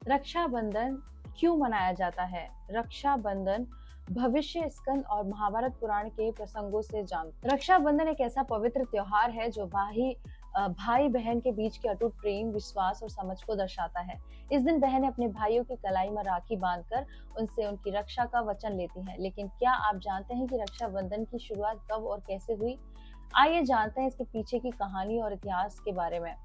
रक्षाबंधन क्यों मनाया जाता है? रक्षाबंधन भविष्य, स्कंद और महाभारत पुराण के प्रसंगों से जान। रक्षाबंधन एक ऐसा पवित्र त्योहार है जो भाई बहन के बीच के अटूट प्रेम, विश्वास और समझ को दर्शाता है। इस दिन बहनें अपने भाइयों की कलाई में राखी बांधकर उनसे उनकी रक्षा का वचन लेती हैं। लेकिन क्या आप जानते हैं कि रक्षाबंधन की शुरुआत कब और कैसे हुई? आइए जानते हैं इसके पीछे की कहानी और इतिहास के बारे में।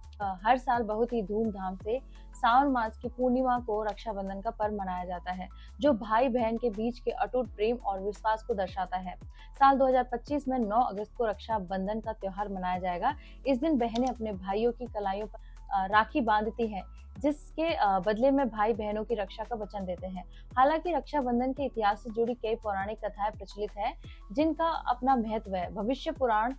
हर साल बहुत ही धूमधाम से सावन मास की पूर्णिमा को रक्षाबंधन का पर्व मनाया जाता है, जो भाई बहन के बीच के अटूट प्रेम और विश्वास को दर्शाता है। साल 2025 में 9 अगस्त को रक्षाबंधन का त्योहार मनाया जाएगा। इस दिन बहनें अपने भाइयों की कलाइयों पर राखी बांधती हैं, जिसके बदले में भाई बहनों की रक्षा का वचन देते हैं। हालांकि रक्षाबंधन के इतिहास से जुड़ी कई पौराणिक कथाएं प्रचलित है, जिनका अपना महत्व है। भविष्य पुराण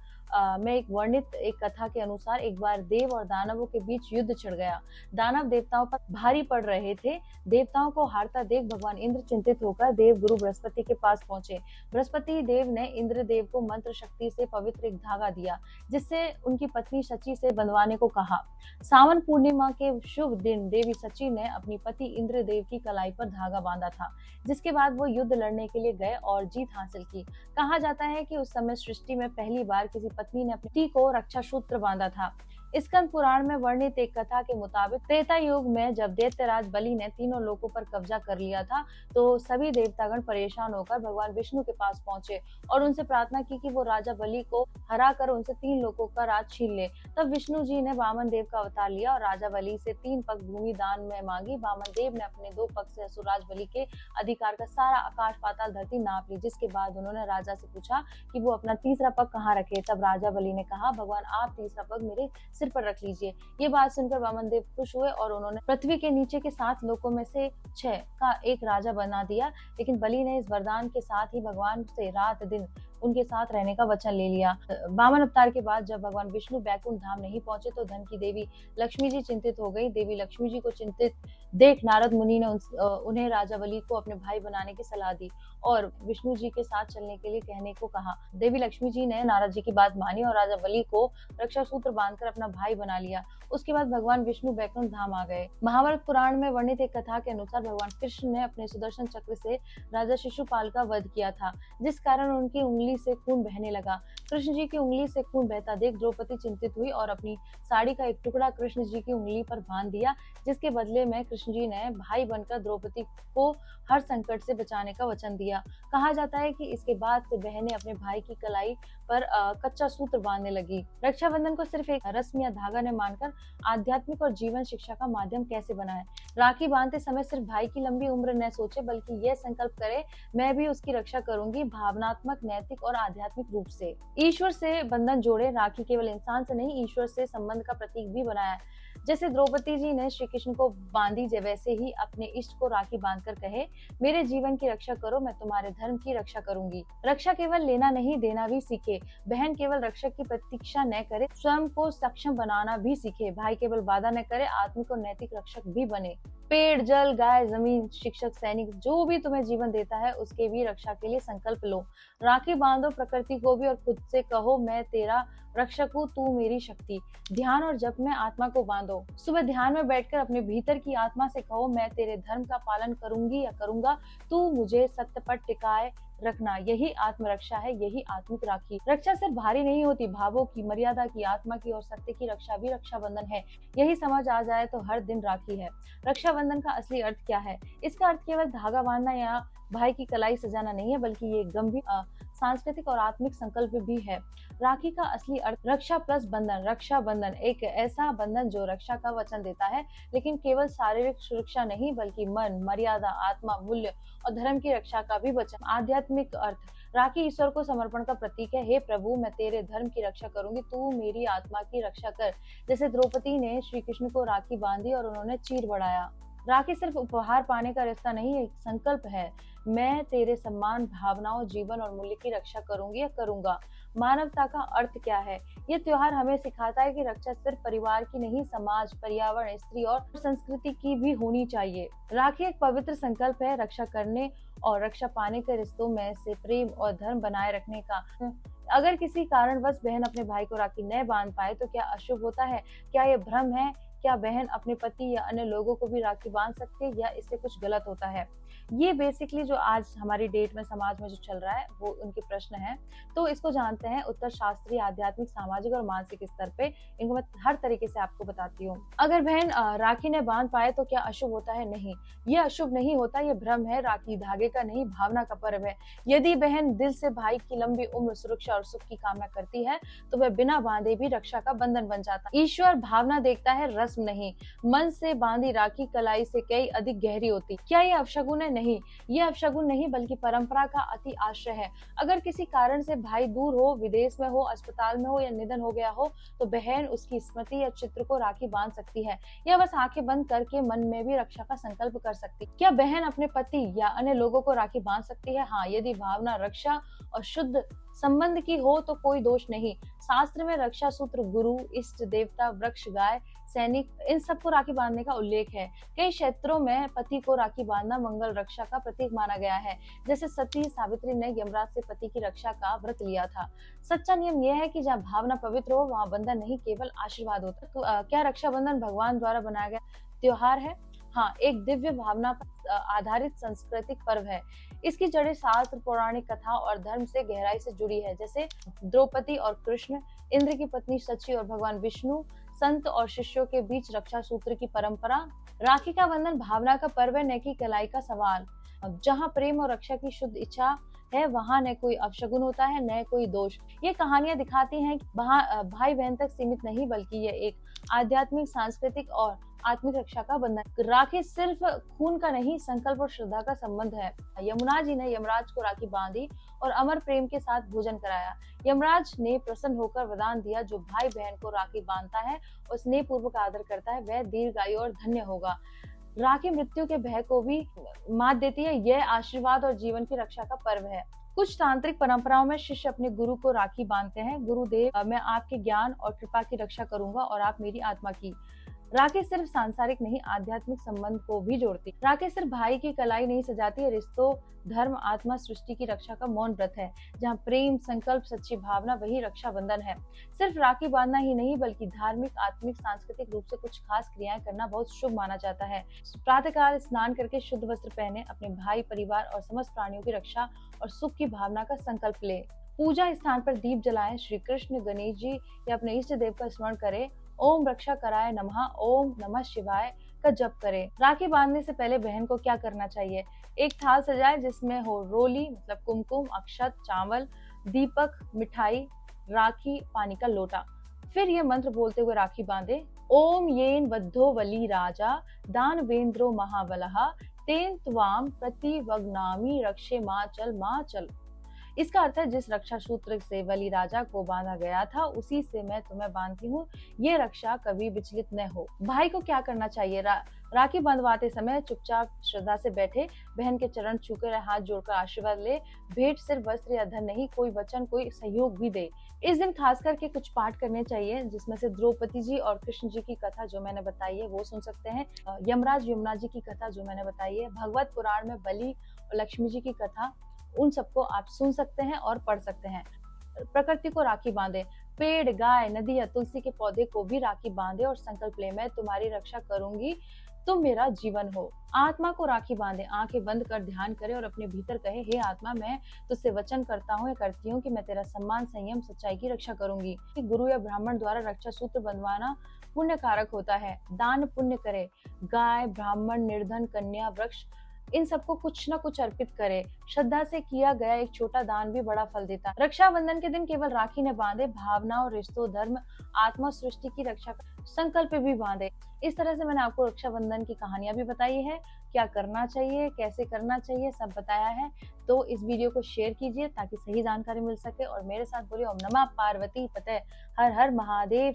में एक वर्णित एक कथा के अनुसार एक बार देव और दानवों के बीच युद्ध छिड़ गया। दानव देवताओं पर भारी पड़ रहे थे। देवताओं को हारता देख भगवान इंद्र चिंतित होकर देव गुरु बृहस्पति के पास पहुंचे। बृहस्पति देव ने इंद्र देव को मंत्र शक्ति से पवित्र एक धागा दिया, जिससे उनकी पत्नी शची से बंधवाने को कहा। सावन पूर्णिमा के शुभ दिन देवी शची ने अपनी पति इंद्र देव की कलाई पर धागा बांधा था, जिसके बाद वो युद्ध लड़ने के लिए गए और जीत हासिल की। कहा जाता है कि उस समय सृष्टि में पहली बार किसी पत्नी ने अपनी पति को रक्षा सूत्र बांधा था। स्कंद पुराण में वर्णित एक कथा के मुताबिक त्रेता युग में जब दैत्यराज बलि ने तीनों लोकों पर कब्जा कर लिया था, तो सभी देवतागण परेशान होकर भगवान विष्णु के पास पहुंचे और उनसे प्रार्थना की कि वो राजा बलि को हरा कर उनसे 3 लोकों का राज छीन ले। तब विष्णु जी ने वामन देव का अवतार लिया और राजा बलि से 3 पग भूमि दान में मांगी। वामन देव ने अपने 2 पग से असुरराज बलि के अधिकार का सारा आकाश पाताल धरती नाप ली, जिसके बाद उन्होंने राजा से पूछा कि वो अपना तीसरा पग कहाँ रखे। तब राजा बलि ने कहा, भगवान आप तीसरा पग मेरे सिर पर रख लीजिए। ये बात सुनकर वामन देव खुश हुए और उन्होंने पृथ्वी के नीचे के 7 लोकों में से 6 का एक राजा बना दिया। लेकिन बलि ने इस वरदान के साथ ही भगवान से रात दिन उनके साथ रहने का वचन ले लिया। वामन अवतार के बाद जब भगवान विष्णु बैकुंठ धाम नहीं पहुंचे, तो धन की देवी लक्ष्मी जी चिंतित हो गई। देवी लक्ष्मी जी को चिंतित देख नारद मुनि ने उन्हें राजा बलि को अपने भाई बनाने की सलाह दी और विष्णु जी के साथ चलने के लिए कहने को कहा। देवी लक्ष्मी जी ने नारद जी की बात मानी और राजा बलि को रक्षा सूत्र बांधकर अपना भाई बना लिया। उसके बाद भगवान विष्णु बैकुंठ धाम आ गए। महाभारत पुराण में वर्णित एक कथा के अनुसार भगवान कृष्ण ने अपने सुदर्शन चक्र से राजा शिशुपाल का वध किया था, जिस कारण उनकी उंगली से खून बहने लगा। कृष्ण जी की उंगली से खून बहता देख द्रौपदी चिंतित हुई और अपनी साड़ी का एक टुकड़ा कृष्ण जी की उंगली पर बांध दिया, जिसके बदले में कृष्ण जी ने भाई बनकर द्रौपदी को हर संकट से बचाने का वचन दिया। कहा जाता है कि इसके बाद से बहनें अपने भाई की कलाई पर कच्चा सूत्र बांधने लगी। रक्षाबंधन को सिर्फ एक रस्म या धागा न मानकर आध्यात्मिक और जीवन शिक्षा का माध्यम कैसे बनाएं। राखी बांधते समय सिर्फ भाई की लंबी उम्र न सोचे, बल्कि यह संकल्प करे, मैं भी उसकी रक्षा करूंगी, भावनात्मक, नैतिक और आध्यात्मिक रूप से। ईश्वर से बंधन जोड़े। राखी केवल इंसान से नहीं, ईश्वर से संबंध का प्रतीक भी बनाया। जैसे द्रौपदी जी ने श्री कृष्ण को बांधी, वैसे ही अपने इष्ट को राखी बांधकर कहे, मेरे जीवन की रक्षा करो, मैं तुम्हारे धर्म की रक्षा करूंगी। रक्षा केवल लेना नहीं, देना भी सीखे। बहन केवल रक्षक की प्रतीक्षा न करे, स्वयं को सक्षम बनाना भी सीखे। भाई केवल बाधा न करे, आत्मिक और नैतिक रक्षक भी बने। पेड़, जल, गाय, जमीन, शिक्षक, सैनिक, जो भी तुम्हें जीवन देता है, उसके भी रक्षा के लिए संकल्प लो। राखी बांधो प्रकृति को भी और खुद से कहो, मैं तेरा रक्षक हूँ, तू मेरी शक्ति। ध्यान और जप में आत्मा को बांधो। सुबह ध्यान में बैठकर अपने भीतर की आत्मा से कहो, मैं तेरे धर्म का पालन करूंगी या करूंगा, तू मुझे सत्य पर टिकाए रखना। यही आत्मरक्षा है, यही आत्मिक राखी। रक्षा सिर्फ भारी नहीं होती, भावों की, मर्यादा की, आत्मा की और सत्य की रक्षा भी रक्षाबंधन है। यही समझ आ जाए तो हर दिन राखी है। रक्षाबंधन का असली अर्थ क्या है? इसका अर्थ केवल धागा बांधना या भाई की कलाई सजाना नहीं है, बल्कि ये गंभीर सांस्कृतिक और आत्मिक संकल्प भी है। राखी का असली अर्थ रक्षा प्लस बंधन। रक्षाबंधन एक ऐसा बंधन जो रक्षा का वचन देता है, लेकिन केवल शारीरिक सुरक्षा नहीं, बल्कि मन, मर्यादा, आत्मा, मूल्य और धर्म की रक्षा का भी वचन। आध्यात्मिक अर्थ, राखी ईश्वर को समर्पण का प्रतीक है। हे प्रभु, मैं तेरे धर्म की रक्षा करूंगी, तू मेरी आत्मा की रक्षा कर। जैसे द्रौपदी ने श्री कृष्ण को राखी बांधी और उन्होंने चीर बढ़ाया। राखी सिर्फ उपहार पाने का रिश्ता नहीं, एक संकल्प है। मैं तेरे सम्मान, भावनाओं, जीवन और मूल्य की रक्षा करूंगी या करूंगा। मानवता का अर्थ क्या है? ये त्योहार हमें सिखाता है कि रक्षा सिर्फ परिवार की नहीं, समाज, पर्यावरण, स्त्री और संस्कृति की भी होनी चाहिए। राखी एक पवित्र संकल्प है, रक्षा करने और रक्षा पाने के रिश्तों में से प्रेम और धर्म बनाए रखने का। अगर किसी कारणवश बहन अपने भाई को राखी न बांध पाए तो क्या अशुभ होता है? क्या ये भ्रम है? क्या बहन अपने पति या अन्य लोगों को भी राखी बांध सकती है या इससे कुछ गलत होता है? ये बेसिकली जो आज हमारी डेट में समाज में जो चल रहा है वो उनके प्रश्न है। तो इसको जानते हैं उत्तर शास्त्रीय, आध्यात्मिक, सामाजिक और मानसिक स्तर पे। इनको मैं हर तरीके से आपको बताती हूँ। अगर बहन राखी न बांध पाए तो क्या अशुभ होता है? नहीं, ये अशुभ नहीं होता, ये भ्रम है। राखी धागे का नहीं, भावना का पर्व है। यदि बहन दिल से भाई की लंबी उम्र, सुरक्षा और सुख की कामना करती है तो वह बिना बांधे भी रक्षा का बंधन बन जाता है। ईश्वर भावना देखता है, रस्म नहीं। मन से बांधी राखी कलाई से कई अधिक गहरी होती। क्या ये अपशगुन है? नहीं, ये अपशगुन नहीं बल्कि परंपरा का अति आश्रय है। अगर किसी कारण से भाई दूर हो, विदेश में हो, अस्पताल में हो या निधन हो गया हो तो बहन उसकी स्मृति या चित्र को राखी बांध सकती है या बस आंखें बंद करके मन में भी रक्षा का संकल्प कर सकती। क्या बहन अपने पति या अन्य लोगों को राखी बांध सकती है? हाँ, यदि भावना, रक्षा और शुद्ध संबंध की हो तो कोई दोष नहीं। शास्त्र में रक्षा सूत्र गुरु, इष्ट देवता, वृक्ष, गाय, सैनिक, इन सबको राखी बांधने का उल्लेख है। कई क्षेत्रों में पति को राखी बांधना मंगल रक्षा का प्रतीक माना गया है। जैसे सती सावित्री ने यमराज से पति की रक्षा का व्रत लिया था। सच्चा नियम यह है कि जहाँ भावना पवित्र हो वहाँ बंधन नहीं केवल आशीर्वाद होता है। तो क्या रक्षाबंधन भगवान द्वारा बनाया गया त्योहार है? हाँ, एक दिव्य भावना पर आधारित सांस्कृतिक पर्व है। इसकी जड़ें शास्त्र, पौराणिक कथा और धर्म से गहराई से जुड़ी है। जैसे द्रौपदी और कृष्ण, इंद्र की पत्नी सची और भगवान विष्णु, संत और शिष्यों के बीच रक्षा सूत्र की परंपरा। राखी का बंधन भावना का पर्व है, न कि कलाई का सवाल। जहाँ प्रेम और रक्षा की शुद्ध इच्छा है वहाँ न कोई अपशगुन होता है, न कोई दोष। ये कहानियां दिखाती हैं कि भाई बहन तक सीमित नहीं बल्कि ये एक आध्यात्मिक, सांस्कृतिक और आत्मिक रक्षा का बंधन। राखी सिर्फ खून का नहीं, संकल्प और श्रद्धा का संबंध है। यमुना जी ने यमराज को राखी बांधी और अमर प्रेम के साथ भोजन कराया। यमराज ने प्रसन्न होकर वरदान दिया, जो भाई बहन को राखी बांधता है और स्नेह पूर्वक आदर करता है वह दीर्घायु और धन्य होगा। राखी मृत्यु के भय को भी मात देती है। यह आशीर्वाद और जीवन की रक्षा का पर्व है। कुछ तांत्रिक परंपराओं में शिष्य अपने गुरु को राखी बांधते हैं। गुरुदेव, मैं आपके ज्ञान और कृपा की रक्षा करूंगा और आप मेरी आत्मा की। राखी सिर्फ सांसारिक नहीं, आध्यात्मिक संबंध को भी जोड़ती। राखी सिर्फ भाई की कलाई नहीं सजाती है, रिश्तों, धर्म, आत्मा, सृष्टि की रक्षा का मौन व्रत है। जहाँ प्रेम, संकल्प, सच्ची भावना, वही रक्षाबंधन है। सिर्फ राखी बांधना ही नहीं बल्कि धार्मिक, आत्मिक, सांस्कृतिक रूप से कुछ खास क्रियाएं करना बहुत शुभ माना जाता है। प्रातःकाल स्नान करके शुद्ध वस्त्र पहने, अपने भाई, परिवार और समस्त प्राणियों की रक्षा और सुख की भावना का संकल्प ले। पूजा स्थान पर दीप जलाएं, श्री कृष्ण, गणेश जी या अपने इष्ट देव का स्मरण करें। ओम रक्षा कराय नमः, ओम नमः शिवाय का जप करें। राखी बांधने से पहले बहन को क्या करना चाहिए? एक थाल सजाए जिसमें हो रोली मतलब कुमकुम, अक्षत, चावल, दीपक, मिठाई, राखी, पानी का लोटा। फिर ये मंत्र बोलते हुए राखी बांधे। ओम येन बद्धो बलि राजा दानवेंद्रो महाबलः तेन त्वाम प्रतिवग्नामि रक्षे मां चल। इसका अर्थ है, जिस रक्षा सूत्र से बलि राजा को बांधा गया था उसी से मैं तुम्हें बांधती हूँ, ये रक्षा कभी विचलित न हो। भाई को क्या करना चाहिए? राखी बंधवाते समय चुपचाप श्रद्धा से बैठे, बहन के चरण छूकर हाथ जोड़कर आशीर्वाद ले। भेंट सिर्फ वस्त्र या धन नहीं, कोई वचन, कोई सहयोग भी दे। इस दिन खास करके कुछ पाठ करने चाहिए, जिसमें से द्रौपदी जी और कृष्ण जी की कथा जो मैंने बताई है वो सुन सकते हैं। यमराज यमुना जी की कथा जो मैंने बताई है, भगवत पुराण में बलि और लक्ष्मी जी की कथा, उन सबको आप सुन सकते हैं और पढ़ सकते हैं। प्रकृति को राखी बांधे, पेड़, गाय, नदी या तुलसी के पौधे को भी राखी बांधे और संकल्प ले, मैं तुम्हारी रक्षा करूंगी, तुम मेरा जीवन हो। आत्मा को राखी बांधे, आंखें बंद कर ध्यान करे और अपने भीतर कहे, हे आत्मा, मैं तुझसे वचन करता हूँ या करती हूँ कि मैं तेरा सम्मान, संयम, सच्चाई की रक्षा करूंगी। गुरु या ब्राह्मण द्वारा रक्षा सूत्र बंधवाना पुण्य कारक होता है। दान पुण्य करे, गाय, ब्राह्मण, निर्धन, कन्या, वृक्ष, इन सबको कुछ न कुछ अर्पित करे। श्रद्धा से किया गया एक छोटा दान भी बड़ा फल देता है। रक्षाबंधन के दिन केवल राखी न बांधे, भावनाओं, रिश्तों, धर्म, आत्मा, सृष्टि की रक्षा का संकल्प भी बांधे। इस तरह से मैंने आपको रक्षाबंधन की कहानियां भी बताई है, क्या करना चाहिए, कैसे करना चाहिए, सब बताया है। तो इस वीडियो को शेयर कीजिए ताकि सही जानकारी मिल सके और मेरे साथ बोलिए ओम नमः पार्वती पते, हर हर महादेव।